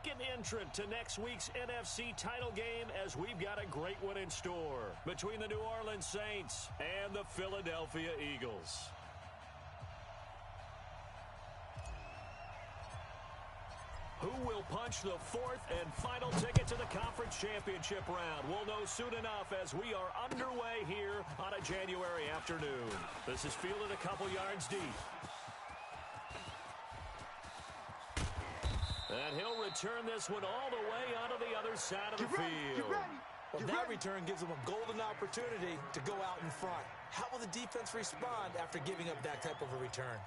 second entrant to next week's NFC title game, as we've got a great one in store between the New Orleans Saints and the Philadelphia Eagles. Who will punch the fourth and final ticket to the conference championship round? We'll know soon enough as we are underway here on a January afternoon. This is fielded a couple yards deep. And he'll return this one all the way onto the other side of the field. Well, that return gives them a golden opportunity to go out in front. How will the defense respond after giving up that type of a return?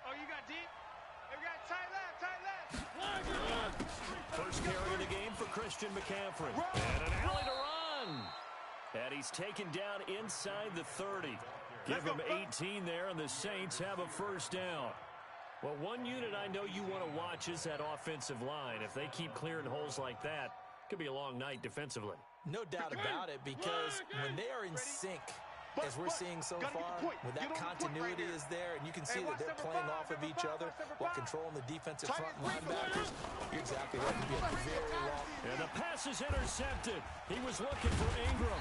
Oh, you got deep? You got tight left. First carry of the game for Christian McCaffrey. And an alley to run. And he's taken down inside the 30. Give him 18 there, and the Saints have a first down. Well, one unit I know you want to watch is that offensive line. If they keep clearing holes like that, it could be a long night defensively. No doubt about it, because when they are in sync, as we're seeing so far, when that continuity is there, and you can see that they're playing off of each other while controlling the defensive front linebackers, you're exactly right. It'll be a very long. And the pass is intercepted. He was looking for Ingram.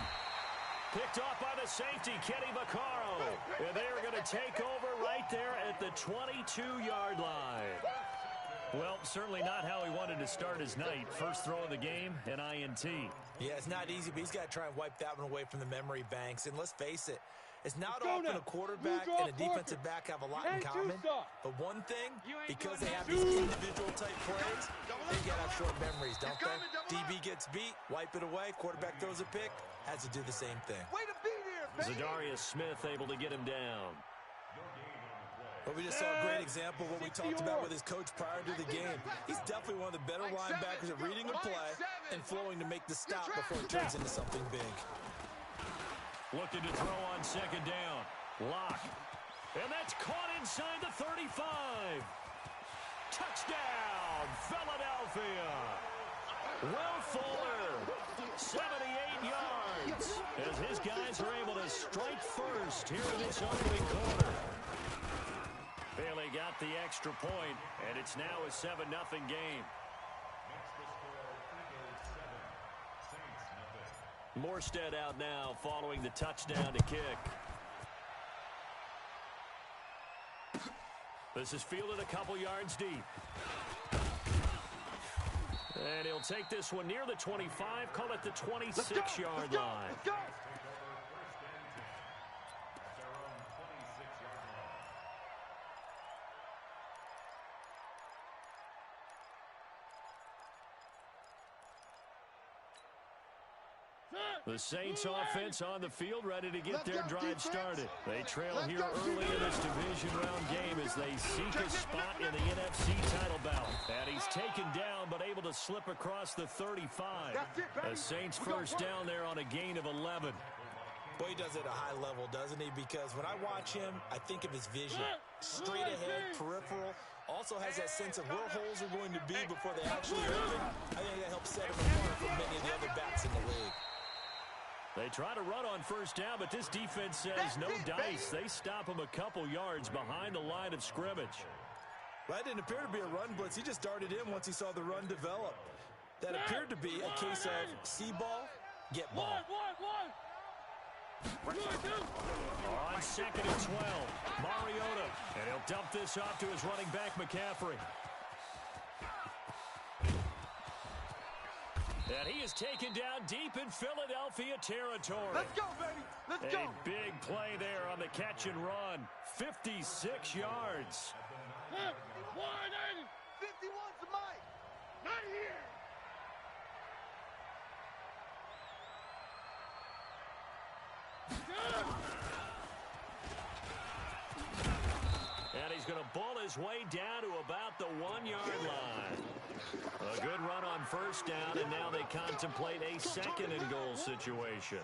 Picked off by the safety, Kenny Vaccaro. And they're going to take over right there at the 22-yard line. Well, certainly not how he wanted to start his night. First throw of the game, an INT. Yeah, it's not easy, but he's got to try and wipe that one away from the memory banks. And let's face it, it's not often a quarterback and a defensive back have a lot in common. But one thing, because they have these individual type plays, they got to have short memories, don't they? DB gets beat, wipe it away, quarterback throws a pick, has to do the same thing. Way to be there, baby. Zadarius Smith able to get him down. But we just saw a great example of what we talked about with his coach prior to the game. He's definitely one of the better linebackers at reading a play and flowing to make the stop before it turns into something big. Looking to throw on second down. Lock. And that's caught inside the 35. Touchdown, Philadelphia. Will Fuller, 78 yards, as his guys are able to strike first here in this opening quarter. Bailey got the extra point, and it's now a 7-0 game. Morstead out now following the touchdown to kick. This is fielded a couple yards deep. And he'll take this one near the 25, call it the 26-yard line. Let's go. The Saints offense on the field, ready to get their drive started. They trail here early in this division round game as they seek a spot in the NFC title bout. And he's taken down but able to slip across the 35. The Saints first down there on a gain of 11. Boy, he does it at a high level, doesn't he? Because when I watch him, I think of his vision. Straight ahead, peripheral. Also has that sense of where holes are going to be before they actually open. I think that helps set him apart from many of the other backs in the league. They try to run on first down, but this defense says no dice. They stop him a couple yards behind the line of scrimmage. Well, that didn't appear to be a run blitz. He just darted in once he saw the run develop. That appeared to be a case of see ball, get ball. On second and 12, Mariota. And he'll dump this off to his running back, McCaffrey. And he is taken down deep in Philadelphia territory. Let's go, baby. Let's go. A big play there on the catch and run. 56 yards. 51's the mic. Not here. And he's going to bull his way down to about the 1-yard line. A good run on first down, and now they contemplate a second and goal situation.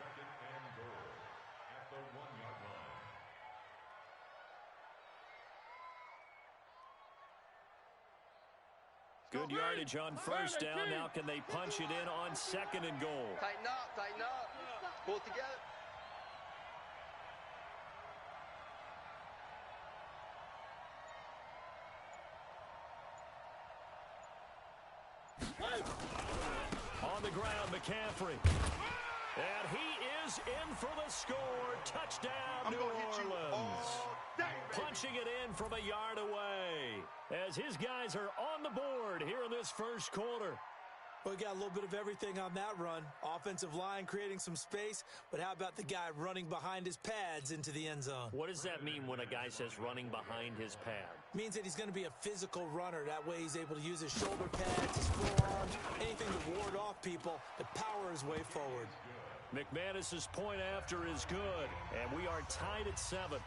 Good yardage on first down. Now can they punch it in on second and goal? Tighten up, tighten up. Pull it together. On the ground, McCaffrey. And he is in for the score. Touchdown, New Orleans. Punching it in from a yard away as his guys are on the board here in this first quarter. Well, we got a little bit of everything on that run. Offensive line creating some space, but how about the guy running behind his pads into the end zone? What does that mean when a guy says running behind his pad? Means that he's going to be a physical runner. That way he's able to use his shoulder pads, his forearms, anything to ward off people to power his way forward. McManus's point after is good, and we are tied at 7.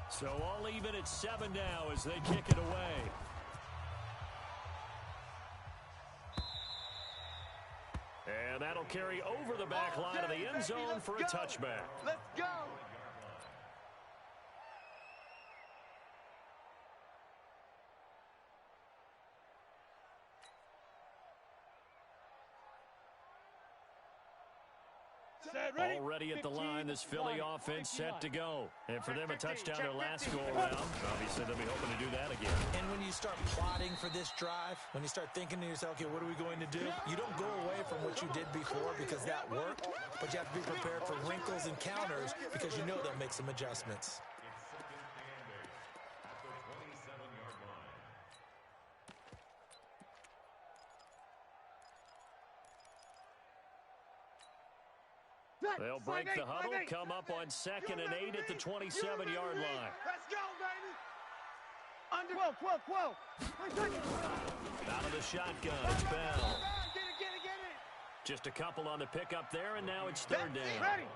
So all even at 7 now as they kick it away. And that'll carry over the back line of the end zone for a touchback. Let's go. Already at the line, this Philly offense set to go. And for them, a touchdown their last go-around. Obviously, they'll be hoping to do that again. And when you start plotting for this drive, when you start thinking to yourself, okay, what are we going to do? You don't go away from what you did before because that worked, but you have to be prepared for wrinkles and counters because you know they'll make some adjustments. They'll break the huddle, come up on 2nd and 8 at the 27-yard line. Let's go, baby. Under 12. Out of the shotgun, it's Bell. Get it. Just a couple on the pickup there, and now it's 3rd down. Ready.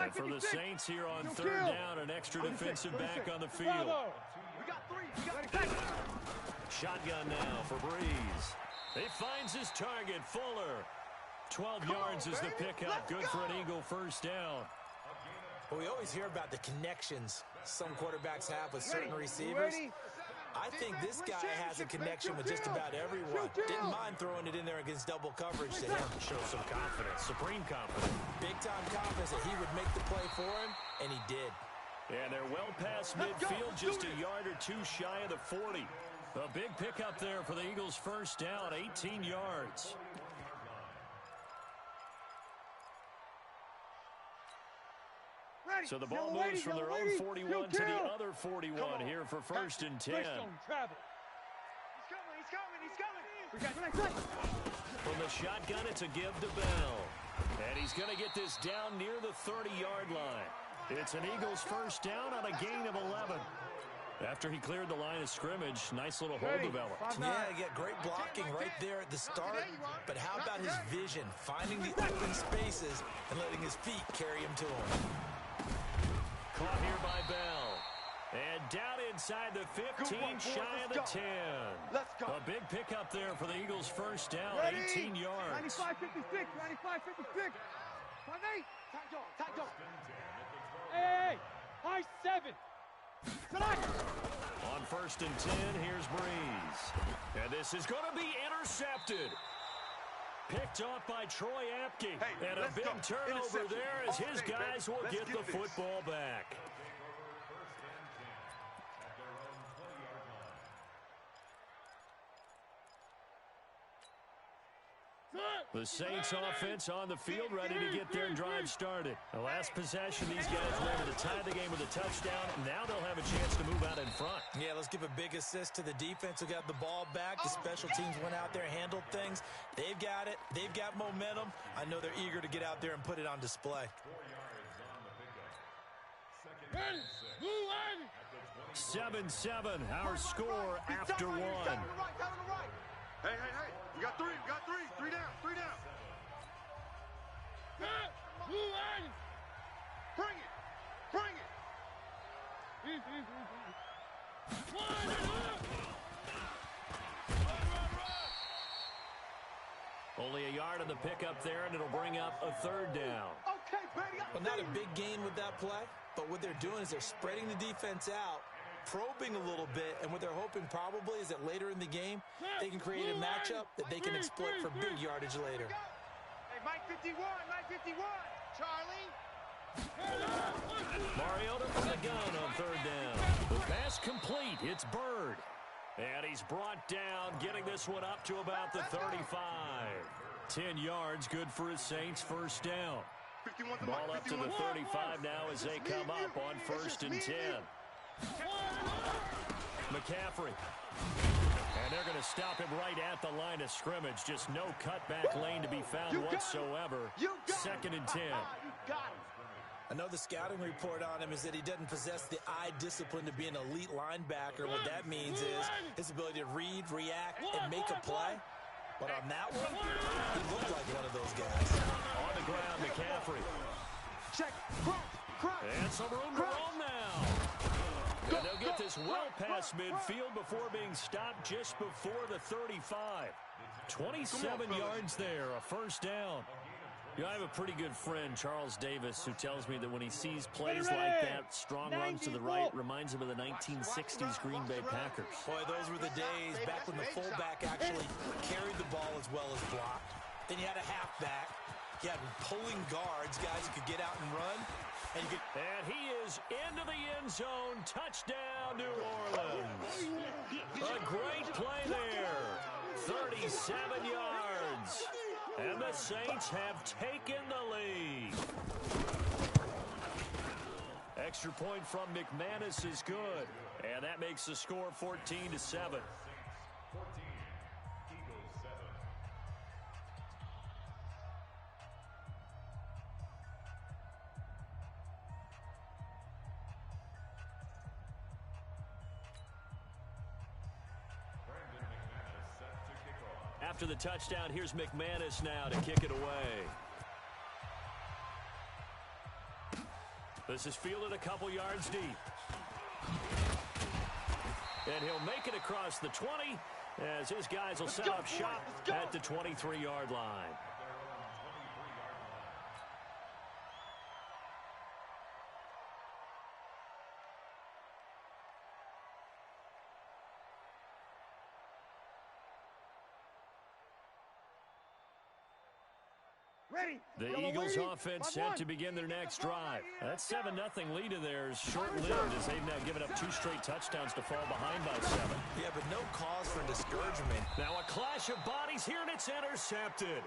And for the Saints here on 3rd down, an extra defensive back on the field. We got 3. Shotgun now for Breeze. He finds his target, Fuller. 12 yards is the pickup. Good for an Eagle first down. Well, we always hear about the connections some quarterbacks have with certain receivers. I think this guy has a connection with just about everyone. Didn't mind throwing it in there against double coverage to him. Show some confidence, supreme confidence. Big-time confidence that he would make the play for him, and he did. And they're well past midfield, just a yard or two shy of the 40. A big pickup there for the Eagles first down, 18 yards. So the ball moves from their own 41 to the other 41 here for 1st and 10. He's coming. From the shotgun, it's a give to Bell. And he's going to get this down near the 30-yard line. It's an Eagles first down on a gain of 11. After he cleared the line of scrimmage, nice little hole developed. Yeah, he got great blocking right there at the start. But how about his vision, finding the open spaces and letting his feet carry him to him? Caught here by Bell. And down inside the 15, shy of the 10. Let's go. A big pickup there for the Eagles first down, 18 yards. 95-56. 5-8. Tight dog. Hey, high 7. On 1st and 10, here's Breeze. And this is going to be intercepted. Picked off by Troy Apke. And a big turnover there as his guys will get the football back. The Saints offense on the field ready to get their drive started. The last possession, these guys were able to tie the game with a touchdown. Now they'll have a chance to move out in front. Yeah, let's give a big assist to the defense who got the ball back. The special teams went out there, handled things. They've got it. They've got momentum. I know they're eager to get out there and put it on display. 7-7, our score after one. Hey. We got 3. Three down. Bring it. Only a yard on the pickup there, and it'll bring up a 3rd down. Okay, baby. Well, not a big gain with that play, but what they're doing is they're spreading the defense out, probing a little bit, and what they're hoping probably is that later in the game, they can create a matchup that they can exploit for big yardage later. Hey, Mike 51, Mike 51. Charlie. Mariota from the gun on third down. The pass complete. It's Byrd. And he's brought down, getting this one up to about the 35. 10 yards, good for his Saints, first down. Ball up to the 35 now as they come up on 1st and 10. McCaffrey. And they're going to stop him right at the line of scrimmage. Just no cutback lane to be found whatsoever. 2nd and 10. I know the scouting report on him is that he doesn't possess the eye discipline to be an elite linebacker. What that means is his ability to read, react, and make a play. But on that one, he looked like one of those guys. On the ground, McCaffrey. Check. And some room to roll now. And they'll get this well past midfield before being stopped just before the 35. 27 yards there, a first down. You know, I have a pretty good friend, Charles Davis, who tells me that when he sees plays like that, strong runs to the right, reminds him of the 1960s Green Bay Packers. Boy, those were the days back when the fullback actually carried the ball as well as blocked. Then you had a halfback. You had pulling guards, guys who could get out and run. And he is into the end zone. Touchdown, New Orleans. A great play there. 37 yards. And the Saints have taken the lead. Extra point from McManus is good. And that makes the score 14-7. After the touchdown, here's McManus now to kick it away. This is fielded a couple yards deep. And he'll make it across the 20 as his guys will set up shop at the 23-yard line. The Eagles offense set to begin their next drive. That 7-0 lead of theirs short-lived as they've now given up 2 straight touchdowns to fall behind by 7. Yeah, but no cause for discouragement. Now a clash of bodies here, and it's intercepted.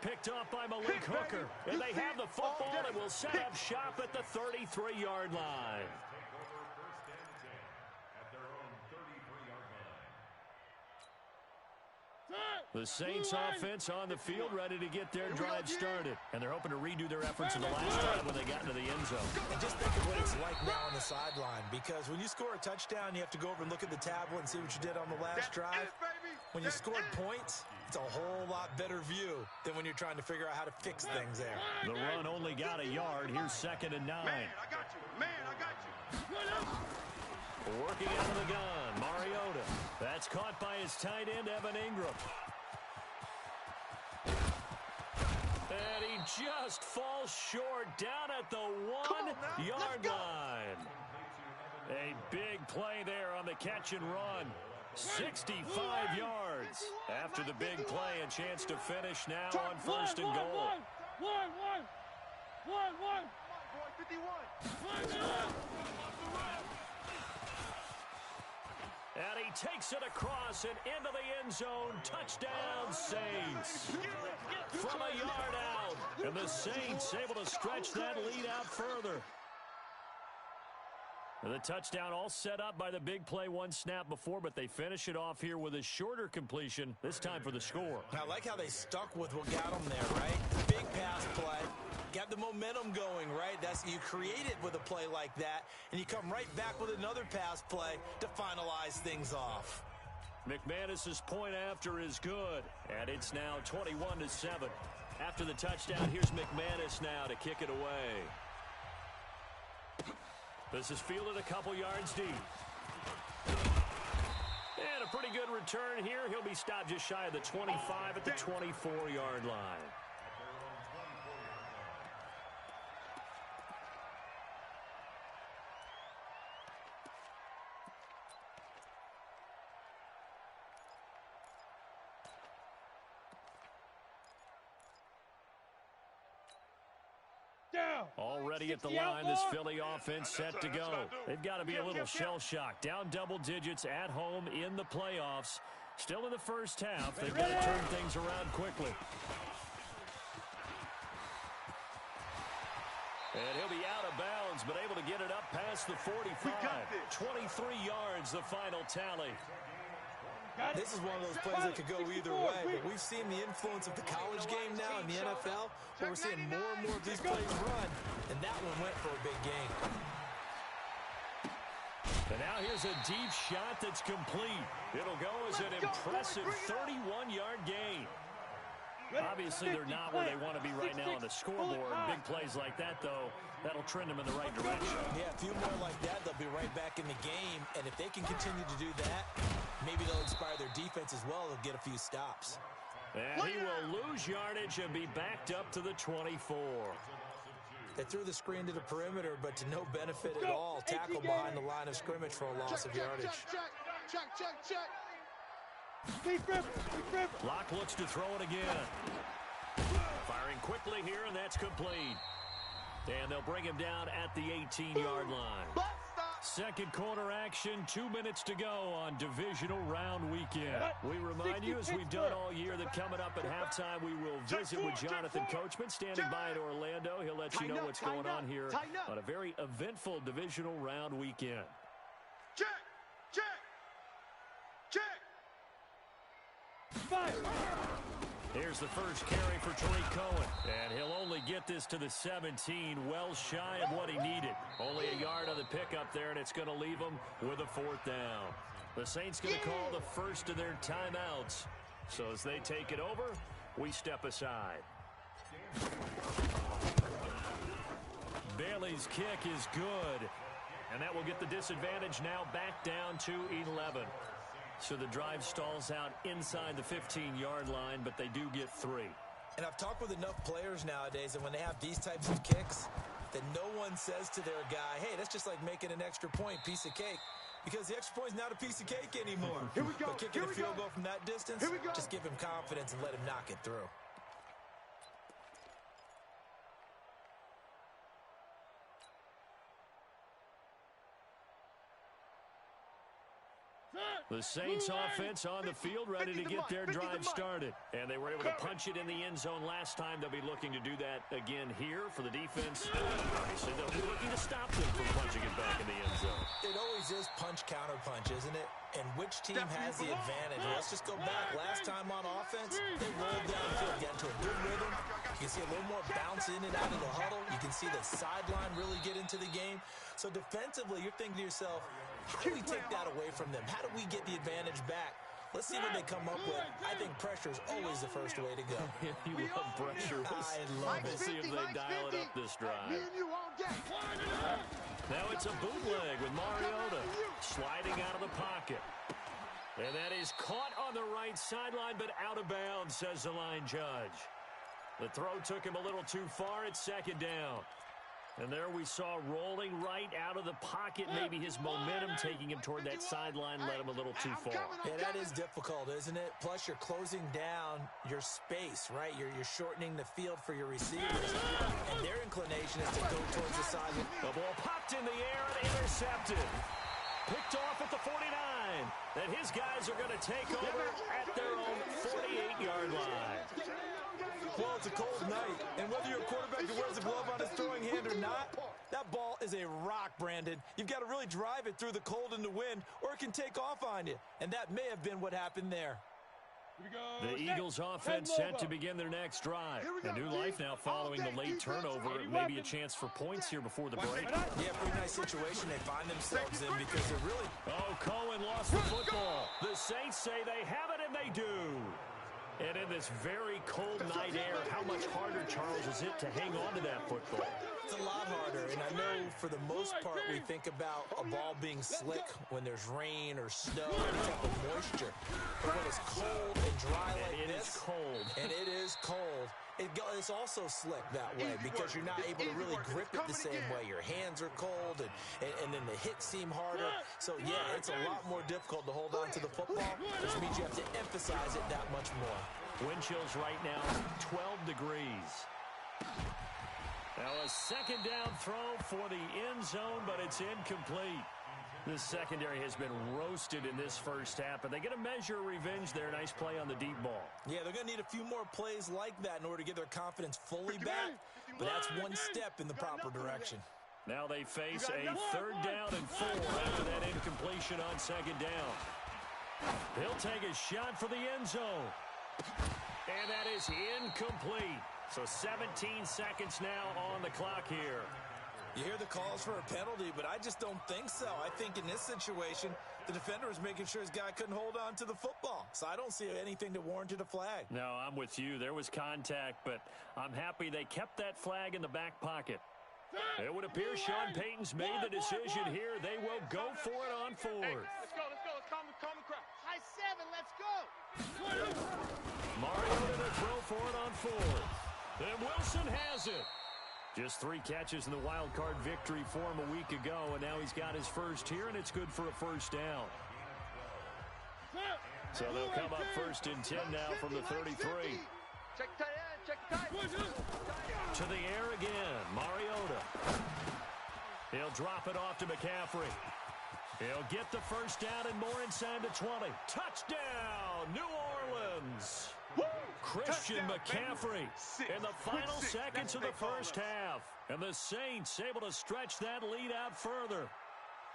Picked off by Malik Hooker. And they have the football and will set up shop at the 33-yard line. The Saints offense on the field ready to get their drive started. And they're hoping to redo their efforts in the last drive when they got into the end zone. And just think of what it's like now on the sideline. Because when you score a touchdown, you have to go over and look at the tablet and see what you did on the last drive. When you scored points, it's a whole lot better view than when you're trying to figure out how to fix things there. The run only got a yard. Here's 2nd and 9. Man, I got you. Man, I got you. Working out of the gun, Mariota. That's caught by his tight end, Evan Ingram. And he just falls short down at the 1-yard line. A big play there on the catch and run. 65 yards. After the big play, a chance to finish now on 1st and goal. And he takes it across and into the end zone. Touchdown, Saints. From a yard out. And the Saints able to stretch that lead out further. And the touchdown all set up by the big play 1 snap before, but they finish it off here with a shorter completion, this time for the score. I like how they stuck with what got them there, right? Big pass play. Got the momentum going, right? You create it with a play like that, and you come right back with another pass play to finalize things off. McManus's point after is good, and it's now 21-7. After the touchdown, here's McManus now to kick it away. This is fielded a couple yards deep. And a pretty good return here. He'll be stopped just shy of the 25 at the 24-yard line. Already at the line, this Philly offense set to go. They've got to be a little shell-shocked. Down double digits at home in the playoffs. Still in the first half. They've got to turn things around quickly. And he'll be out of bounds, but able to get it up past the 45. 23 yards, the final tally. This is one of those plays that could go either way, but we've seen the influence of the college game now in the NFL, where we're seeing more and more of these plays run, and that one went for a big gain. And now here's a deep shot that's complete. It'll go as an impressive 31-yard gain. Obviously, they're not where they want to be right now on the scoreboard. Big plays like that, though, that'll trend them in the right direction. Yeah, a few more like that, they'll be right back in the game. And if they can continue to do that, maybe they'll inspire their defense as well. They'll get a few stops. And he will lose yardage and be backed up to the 24. They threw the screen to the perimeter, but to no benefit at all. Tackle behind the line of scrimmage for a loss of yardage. Check. Locke looks to throw it again. Firing quickly here, and that's complete. And they'll bring him down at the 18-yard line. Second quarter action, 2 minutes to go on divisional round weekend. We remind you, as we've done all year, that coming up at halftime, we will visit with Jonathan Coachman, standing by in Orlando. He'll let you know what's going on here on a very eventful divisional round weekend. Check. Here's the first carry for Tariq Cohen. And he'll only get this to the 17, well shy of what he needed. Only a yard on the pickup there, and it's going to leave him with a fourth down. The Saints going to call the first of their timeouts. So as they take it over, we step aside. Bailey's kick is good. And that will get the disadvantage now back down to 11. So the drive stalls out inside the 15-yard line, but they do get 3. And I've talked with enough players nowadays, and when they have these types of kicks, that no one says to their guy, hey, that's just like making an extra point, piece of cake. Because the extra point is not a piece of cake anymore. Here we go. But kicking a field goal from that distance, just give him confidence and let him knock it through. The Saints offense on the field, ready to get their drive started. And they were able to punch it in the end zone last time. They'll be looking to do that again here for the defense. Obviously, they'll be looking to stop them from punching it back in the end zone. It always is punch-counter-punch, isn't it? And which team has the advantage? Let's just go back. Last time on offense, they rolled downfield, get into a good rhythm. You can see a little more bounce in and out of the huddle. You can see the sideline really get into the game. So defensively, you're thinking to yourself, how do we take that away from them? How do we get the advantage back? Let's see what they come up with. I think pressure is always the first way to go. You love pressure. I love it. We'll see if they dial it up this drive. Now it's a bootleg with Mariota sliding out of the pocket. And that is caught on the right sideline, but out of bounds, says the line judge. The throw took him a little too far. It's second down. And there we saw rolling right out of the pocket. Maybe his momentum taking him toward that sideline led him a little too far. Yeah, that is difficult, isn't it? Plus, you're closing down your space, right? You're shortening the field for your receivers. And their inclination is to go towards the sideline. The ball popped in the air and intercepted. Picked off at the 49. And his guys are going to take over at their own 48-yard line. Well, it's a cold night, and whether you're a quarterback who wears a glove on his throwing hand or not, that ball is a rock, Brandon. You've got to really drive it through the cold and the wind, or it can take off on you. And that may have been what happened there. The Eagles offense set to begin their next drive. A new life now following the late turnover. Maybe a chance for points here before the break. Yeah, pretty nice situation they find themselves in because they're really... Oh, Cohen lost the football. The Saints say they have it, and they do. And in this very cold night air, how much harder, Charles, is it to hang on to that football? It's a lot harder, and I know for the most part we think about a ball being slick when there's rain or snow, any type of moisture. But when it's cold and dry like this, it is cold. And it is cold, it's also slick that way because you're not able to really grip it the same way. Your hands are cold, and then the hits seem harder. So, yeah, it's a lot more difficult to hold on to the football, which means you have to emphasize it that much more. Wind chills right now, 12 degrees. Now a second down throw for the end zone, but it's incomplete. This secondary has been roasted in this first half, but they get a measure of revenge there. Nice play on the deep ball. Yeah, they're going to need a few more plays like that in order to get their confidence fully back, but that's one step in the proper direction. Now they face a 3rd down and 4 after that incompletion on 2nd down. He'll take a shot for the end zone. And that is incomplete. So 17 seconds now on the clock here. You hear the calls for a penalty, but I just don't think so. I think in this situation, the defender was making sure his guy couldn't hold on to the football. So I don't see anything that warranted a flag. No, I'm with you. There was contact, but I'm happy they kept that flag in the back pocket. It would appear Sean Payton's made the decision here. They will go for it on 4th. Let's go. Let's calm the crowd. High 7, let's go. Mariota to throw for it on 4th. And Wilson has it. Just 3 catches in the wild card victory for him a week ago, and now he's got his first here, and it's good for a 1st down. So they'll come up 1st and 10 now from the 33. Check tight end, check tight. To the air again, Mariota. He'll drop it off to McCaffrey. He'll get the 1st down and more inside the 20. Touchdown, New Orleans. Christian McCaffrey in the final seconds of the first half. And the Saints able to stretch that lead out further.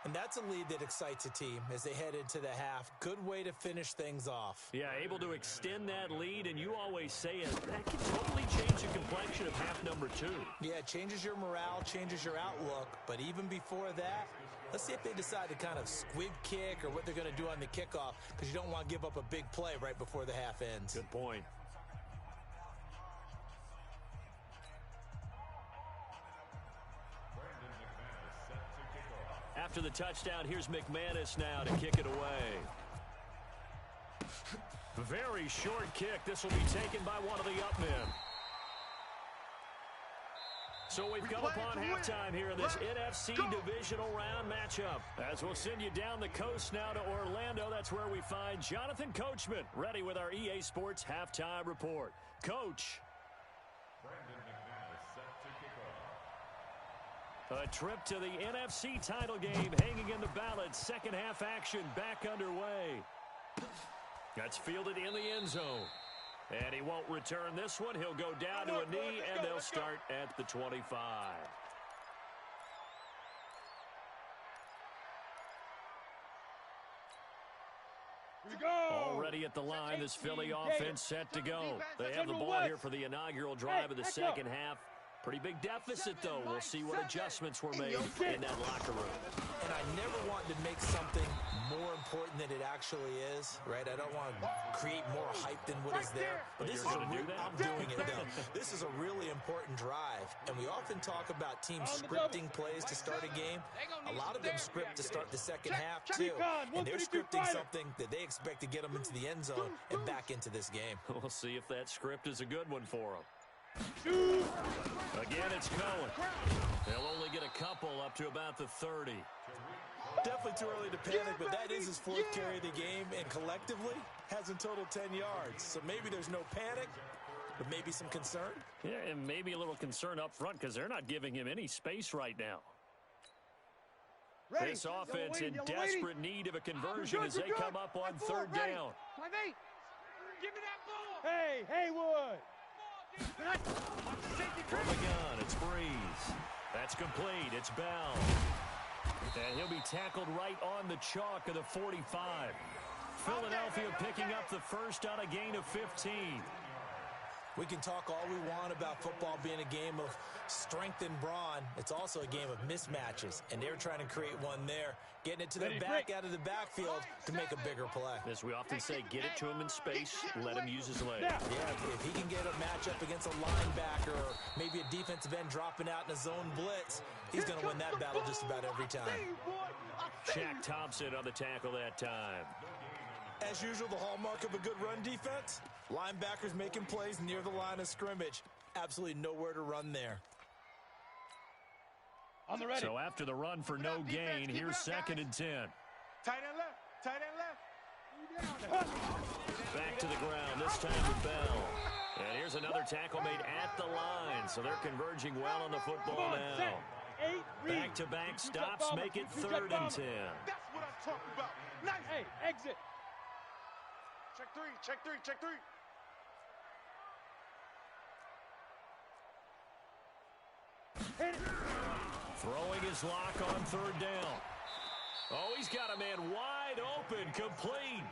And that's a lead that excites a team as they head into the half. Good way to finish things off. Yeah, able to extend that lead, and you always say it, that can totally change the complexion of half number 2. Yeah, it changes your morale, changes your outlook. But even before that, let's see if they decide to kind of squib kick or what they're going to do on the kickoff, because you don't want to give up a big play right before the half ends. Good point. After the touchdown, here's McManus now to kick it away. Very short kick. This will be taken by one of the up men. So we've come upon halftime here in this NFC divisional round matchup. As we'll send you down the coast now to Orlando, that's where we find Jonathan Coachman, ready with our EA Sports halftime report. Coach. A trip to the NFC title game hanging in the balance. Second half action back underway. That's fielded in the end zone. And he won't return this one. He'll go down to a knee, and they'll start at the 25. Already at the line, this Philly offense set to go. They have the ball here for the inaugural drive of the second half. Pretty big deficit, though. We'll see what adjustments were made in that locker room. And I never want to make something more important than it actually is, right? I don't want to create more hype than what is there. But this is I'm doing it, though. This is a really important drive. And we often talk about teams scripting plays to start a game. A lot of them script to start the second half, too. And they're scripting something that they expect to get them into the end zone and back into this game. We'll see if that script is a good one for them. Again, it's Cohen. They'll only get a couple up to about the 30. Definitely too early to panic, but that is his 4th carry of the game, and collectively has in total 10 yards. So maybe there's no panic, but maybe some concern. Yeah, and maybe a little concern up front because they're not giving him any space right now. This offense in desperate need of a conversion as they come up on 3rd down. Give me that ball. Hey, Haywood. From the gun, it's Breeze. That's complete. It's Bell. And he'll be tackled right on the chalk of the 45. Philadelphia picking up the first on a gain of 15. We can talk all we want about football being a game of strength and brawn. It's also a game of mismatches, and they're trying to create one there, getting it to the back out of the backfield to make a bigger play. As we often say, get it to him in space, let him use his legs. Yeah, if he can get a matchup against a linebacker or maybe a defensive end dropping out in a zone blitz, he's going to win that battle just about every time. Shaq Thompson on the tackle that time. As usual, the hallmark of a good run defense, linebackers making plays near the line of scrimmage. Absolutely nowhere to run there. On the ready. So after the run for no gain, here's 2nd and 10. Tight end left. Tight end left. Back to the ground, this time to Bell. And here's another Another tackle made at the line, so they're converging well on the football now. Back-to-back stops make it 3rd and 10. That's what I'm talking about. Nice. Hey, exit. Check three, check three, check three. Hit it. Throwing his lock on 3rd down. Oh, he's got a man wide open, complete.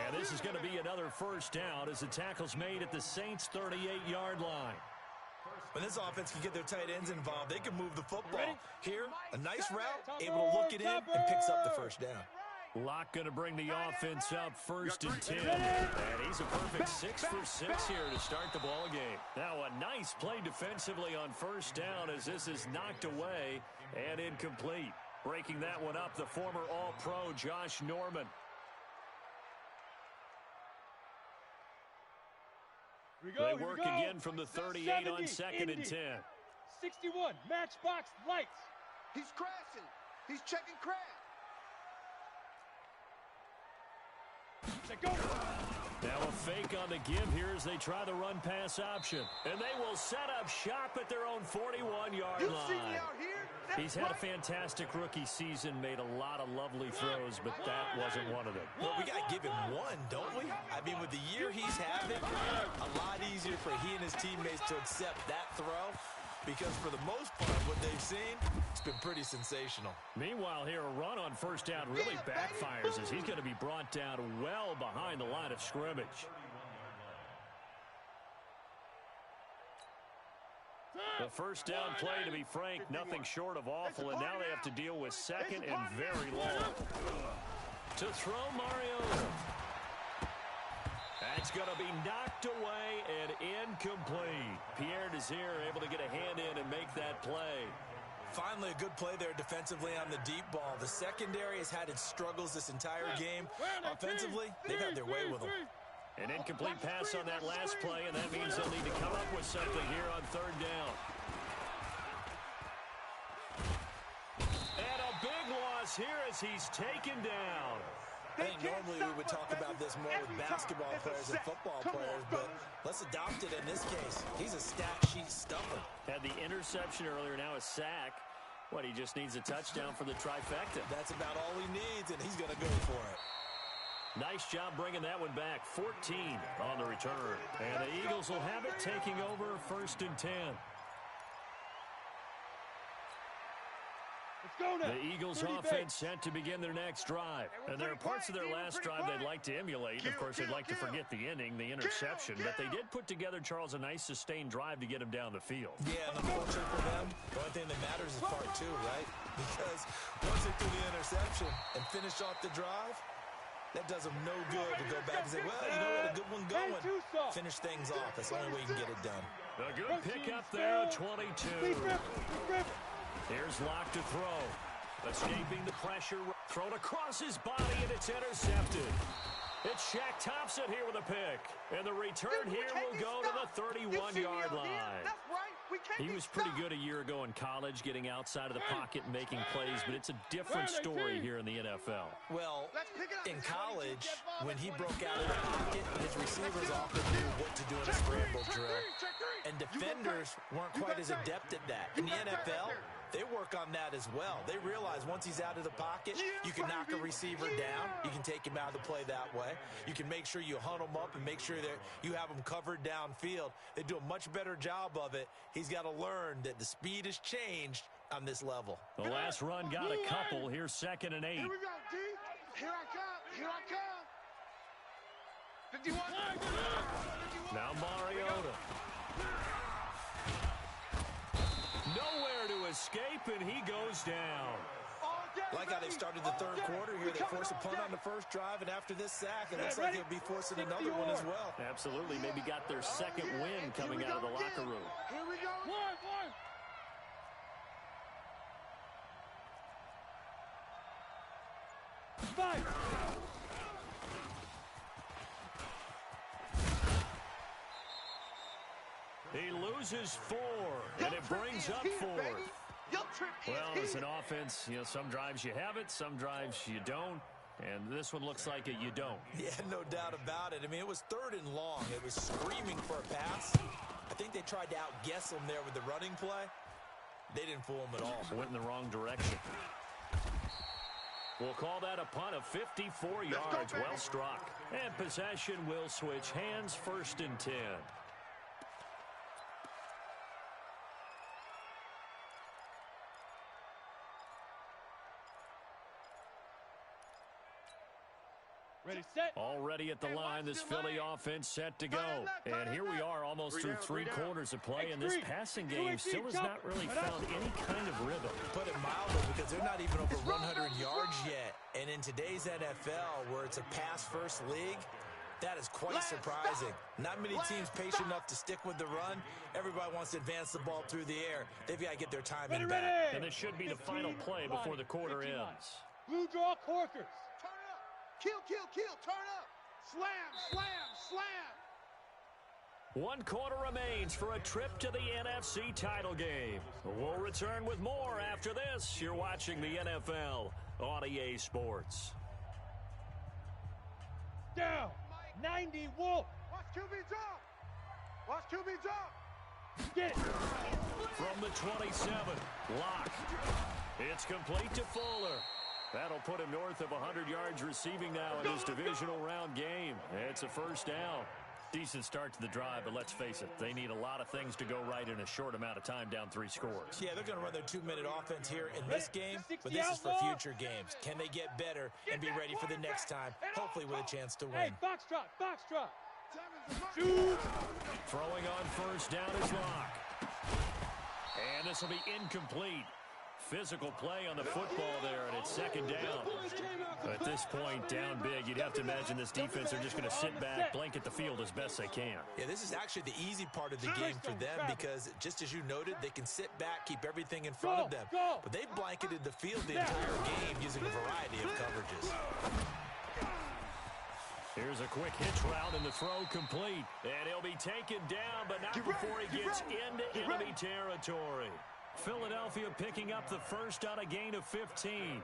And this is going to be another 1st down as the tackle's made at the Saints' 38-yard line. When this offense can get their tight ends involved, they can move the football. Here, a nice route, able to look it in, and picks up the 1st down. Locke going to bring the offense up 1st and 10. And he's a perfect 6 for 6 here to start the ball game. Now a nice play defensively on 1st down as this is knocked away and incomplete. Breaking that one up, the former All-Pro Josh Norman. They work again from the 38 on 2nd and 10. 61, matchbox lights. He's crashing. He's checking crash. Now a fake on the give here as they try the run-pass option. And they will set up shop at their own 41-yard line. He's had a fantastic rookie season, made a lot of lovely throws, but that wasn't one of them. Well, we got to give him one, don't we? I mean, with the year he's having, a lot easier for he and his teammates to accept that throw. Because for the most part, what they've seen, it's been pretty sensational. Meanwhile, here, a run on 1st down really backfires as he's going to be brought down well behind the line of scrimmage. The 1st down play, to be frank, nothing short of awful, and now they have to deal with 2nd and very long. To throw Mariota. That's going to be knocked away and incomplete. Pierre Desir able to get a hand in and make that play. Finally, a good play there defensively on the deep ball. The secondary has had its struggles this entire game. Offensively, they've had their way with them. An incomplete pass on that last play, and that means they'll need to come up with something here on 3rd down. And a big loss here as he's taken down. I think normally we would talk about this more with basketball players and football players, but let's adopt it in this case. He's a stat sheet stuffer. Had the interception earlier, now a sack. What, he just needs a touchdown for the trifecta. That's about all he needs, and he's going to go for it. Nice job bringing that one back. 14 on the return. And the Eagles will have it, taking over 1st and 10. The Eagles offense set to begin their next drive. And there are parts of their last drive they'd like to emulate. Of course, they'd like to forget the ending, the interception. But they did put together, Charles, a nice sustained drive to get him down the field. Yeah, and unfortunately for them, the only thing that matters is part 2, right? Because once they threw the interception and finish off the drive, that does them no good to go back and say, well, you know what, a good one going. Finish things off. That's the only way you can get it done. A good pickup there, 22. Here's Locke to throw. Escaping the pressure. Thrown across his body, and it's intercepted. It's Shaq Thompson here with a pick. And the return here will go to the 31-yard line. He was pretty good a year ago in college, getting outside of the pocket and making plays, but it's a different story here in the NFL. Well, in college, when he broke out of the pocket, his receivers often knew what to do in a scramble drill. And defenders weren't quite as adept at that. In the NFL, they work on that as well. They realize once he's out of the pocket, you can knock a receiver down. You can take him out of the play that way. You can make sure you hunt him up and make sure that you have him covered downfield. They do a much better job of it. He's got to learn that the speed has changed on this level. The last run got a couple. Here's 2nd and 8. Here we go, D. Here I come. Here I come. 51. Now Mariota. Nowhere to escape, and he goes down. Like how they started the 3rd quarter here. They forced a punt on the first drive, and after this sack, it looks like they'll be forcing another one as well. Absolutely. Maybe got their 2nd win coming out of the locker room. Here we go. One. Five. He loses 4, and it brings up 4th. Well, as an offense, you know, some drives you have it, some drives you don't, and this one looks like it you don't. Yeah, no doubt about it. I mean, it was 3rd and long. It was screaming for a pass, tried to outguess him there with the running play. They didn't fool him at all. Went in the wrong direction. We'll call that a punt of 54 yards. Well struck. And possession will switch hands, 1st and 10. Ready, set. Already at the line, this Philly offense set to go. And here we are almost through 3 quarters of play, and this passing game still has not really found any kind of rhythm. Put it mildly, because they're not even over 100 yards yet. And in today's NFL, where it's a pass-first league, that is quite surprising. Not many teams patient enough to stick with the run. Everybody wants to advance the ball through the air. They've got to get their timing back. And this should be the final play before the quarter ends. Blue draw Corkers. Kill, kill, kill, turn up. Slam, slam, slam. 1 quarter remains for a trip to the NFC title game. We'll return with more after this. You're watching the NFL on EA Sports. Down. 90 Wolf. Watch QB jump. Watch QB jump. Get it. From the 27, Locke. It's complete to Fuller. That'll put him north of 100 yards receiving now in this divisional round game. It's a 1st down. Decent start to the drive, but let's face it, they need a lot of things to go right in a short amount of time, down 3 scores. Yeah, they're going to run their 2-minute offense here in this game, but this is for future games. Can they get better and be ready for the next time, hopefully with a chance to win? Hey, box drop. Shoot. Throwing on 1st down is Locke. And this will be incomplete. Physical play on the football there, and it's 2nd down. At this point, down big, you'd have to imagine this defense are just going to sit back, blanket the field as best they can. Yeah, this is actually the easy part of the game for them because, just as you noted, they can sit back, keep everything in front of them. But they've blanketed the field the entire game using a variety of coverages. Here's a quick hitch route, and the throw complete. And he'll be taken down, but not before he gets into enemy territory. Philadelphia picking up the 1st on a gain of 15.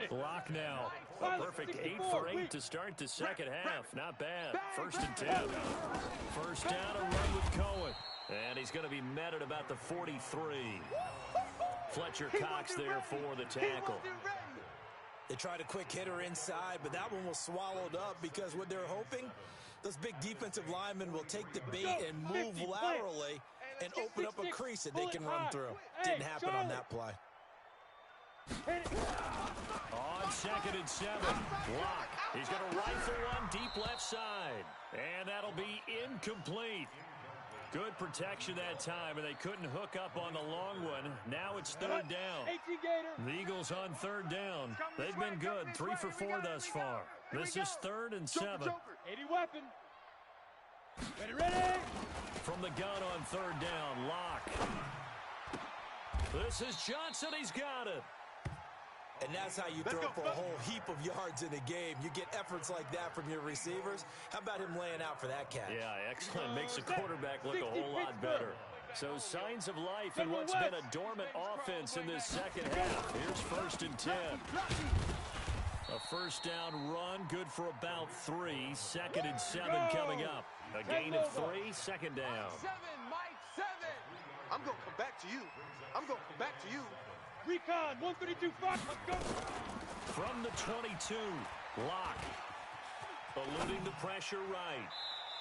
Block now. A perfect 8 for 8 to start the 2nd half. Not bad. 1st and 10. 1st down, a run with Cohen. And he's going to be met at about the 43. Fletcher Cox there for the tackle. They tried a quick hitter inside, but that one was swallowed up because what they're hoping, those big defensive linemen will take the bait and move laterally and open up a crease that they can run through. Didn't happen on that play. On 2nd and 7, Locke. He's going to rifle one deep left side. And that'll be incomplete. Good protection that time, and they couldn't hook up on the long one. Now it's 3rd down. The Eagles on 3rd down. They've been good, 3 for 4 thus far. This is 3rd and 7. 80 weapon. Ready. From the gun on 3rd down, Locke. This is Johnson. He's got it. And that's how you throw for a whole heap of yards in a game. You get efforts like that from your receivers. How about him laying out for that catch? Yeah, excellent. Makes the quarterback look a whole lot better. So signs of life in what's been a dormant offense in this 2nd half. Here's 1st and 10. A 1st down run, good for about 3. 2nd and 7 coming up. A gain of 3, 2nd down. 7, Mike, 7. I'm going to come back to you. I'm going to come back to you. Recon, 132, Fox, let's go. From the 22, Locke. Eluding the pressure right.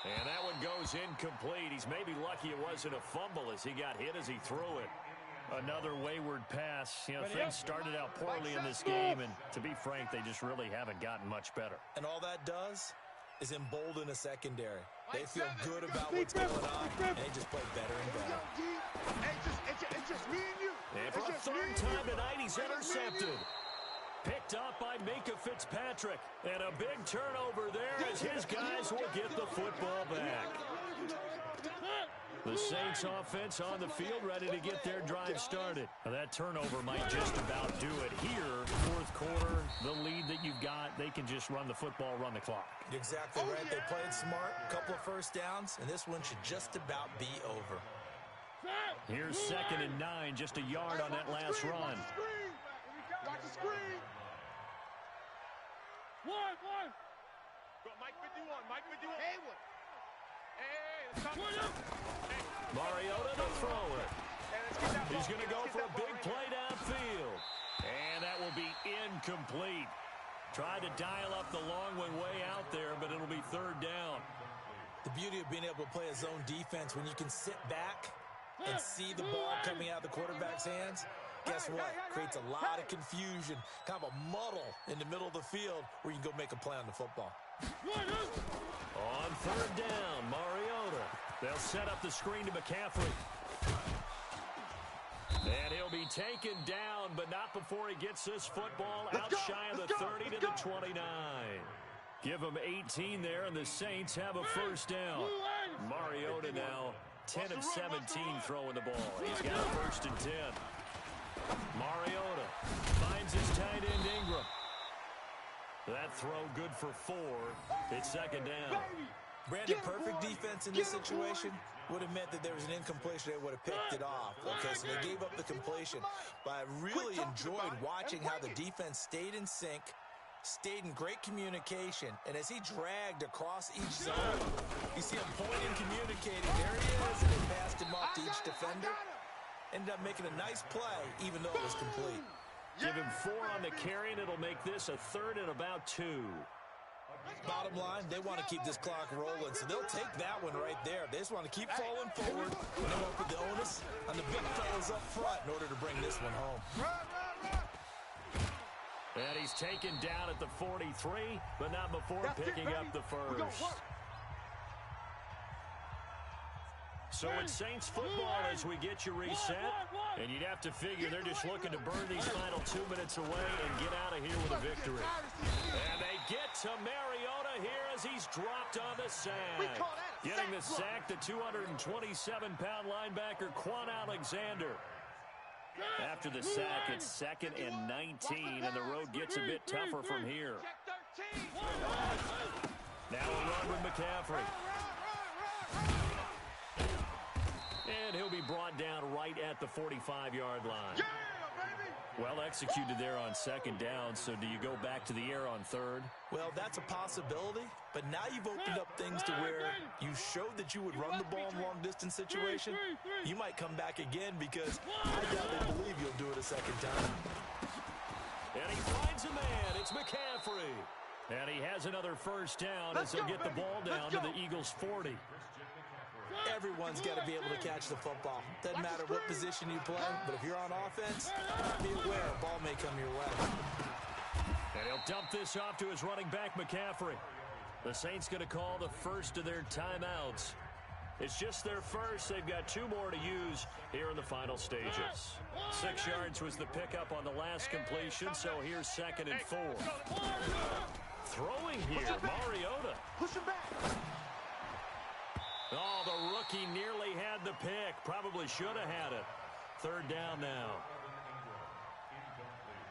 And that one goes incomplete. He's maybe lucky it wasn't a fumble as he got hit as he threw it. Another wayward pass. You know, things started out poorly in this game, and to be frank, they just really haven't gotten much better. And all that does is embolden a secondary. They feel good about what's going on, and they just play better and better. It's just me and you. And for a 3rd time tonight, he's intercepted. Picked up by Minkah Fitzpatrick. And a big turnover there as his guys will get the football back. The Saints offense on the field ready to get their drive started. Now that turnover might just about do it here. 4th quarter, the lead that you've got, they can just run the football, run the clock. You're exactly right. They played smart, a couple of 1st downs, and this one should just about be over. Here's 2nd and 9, just a yard on that last run. Watch the screen. One. Go, Mike 51. on, Mike. What do you want? Haywood. Mariota to throw it. He's going to go for a big play downfield. And that will be incomplete. Tried to dial up the long one way out there, but it'll be third down. The beauty of being able to play a zone defense when you can sit back and see the ball coming out of the quarterback's hands, guess what? Creates a lot of confusion, kind of a muddle in the middle of the field where you can go make a play on the football. On third down, Mariota. They'll set up the screen to McCaffrey. And he'll be taken down, but not before he gets this football out shy of the 30 to the 29. Give him 18 there, and the Saints have a first down. Mariota now 10 of 17 throwing the ball. He's got a first and 10. Mariota finds his tight end Ingram. That throw good for 4. It's second down. Brandon, perfect defense in this situation would have meant that there was an incompletion. They would have picked it off. Okay, so they gave up the completion. But I really enjoyed watching how the defense stayed in sync, stayed in great communication, and as he dragged across each zone, you see him pointing, communicating. There he is, and they passed him off to each defender. Ended up making a nice play, even though it was complete. Give him 4 on the carry, and it'll make this a third and about 2. Bottom line, they want to keep this clock rolling, so they'll take that one right there. They just want to keep falling forward, and they want to put the onus on the big fellas up front in order to bring this one home. And he's taken down at the 43, but not before picking up the first. So it's Saints football as we get you reset. And you'd have to figure they're just looking to burn these final 2 minutes away and get out of here with a victory. And they get to Mariota here as he's dropped on the sack. Getting the sack, the 227-pound linebacker, Quan Alexander. After the sack, it's 2nd and 19, and the road gets a bit tougher from here. Now a run with McCaffrey. And he'll be brought down right at the 45-yard line. Well executed there on second down, so do you go back to the air on third? Well, that's a possibility, but now you've opened up things to where you showed that you would run the ball in a long-distance situation. You might come back again because I doubt they believe you'll do it a second time. And he finds a man. It's McCaffrey. And he has another first down as they'll get the ball down to the Eagles' 40. Everyone's got to be able to catch the football. Doesn't matter what position you play, but if you're on offense, be aware a ball may come your way. And he'll dump this off to his running back, McCaffrey. The Saints going to call the first of their timeouts. It's just their first. They've got 2 more to use here in the final stages. 6 yards was the pickup on the last completion, so here's 2nd and 4. Throwing here, Mariota. Push him back. Oh, the rookie nearly had the pick. Probably should have had it. Third down now.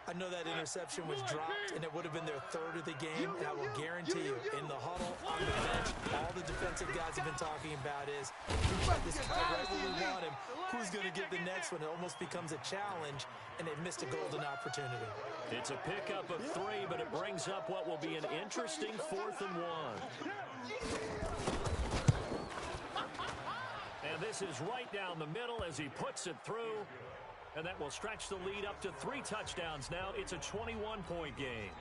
I know that interception was dropped, and it would have been their 3rd of the game, and I will guarantee you, in the huddle, on the bench, all the defensive guys have been talking about is, we got this guy right where we want him. Who's going to get the next one? It almost becomes a challenge, and they've missed a golden opportunity. It's a pickup of 3, but it brings up what will be an interesting 4th and 1. And this is right down the middle as he puts it through. And that will stretch the lead up to 3 touchdowns now. It's a 21-point game.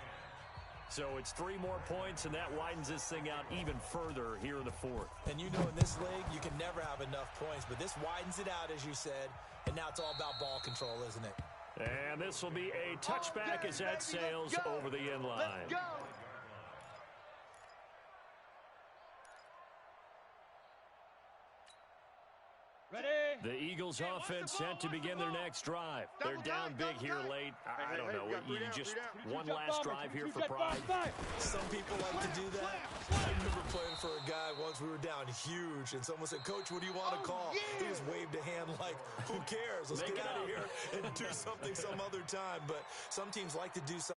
So it's 3 more points, and that widens this thing out even further here in the 4th. And you know in this league, you can never have enough points. But this widens it out, as you said. And now it's all about ball control, isn't it? And this will be a touchback as that sails over the end line. Let's go. Ready? The Eagles offense set to begin their next drive. They're down big here late. I don't know. You just one last drive here for pride. Some people like to do that. I remember playing for a guy once. We were down huge, and someone said, "Coach, what do you want to call?" He just waved a hand like, "Who cares? Let's get out of here and do something some other time." But some teams like to do something.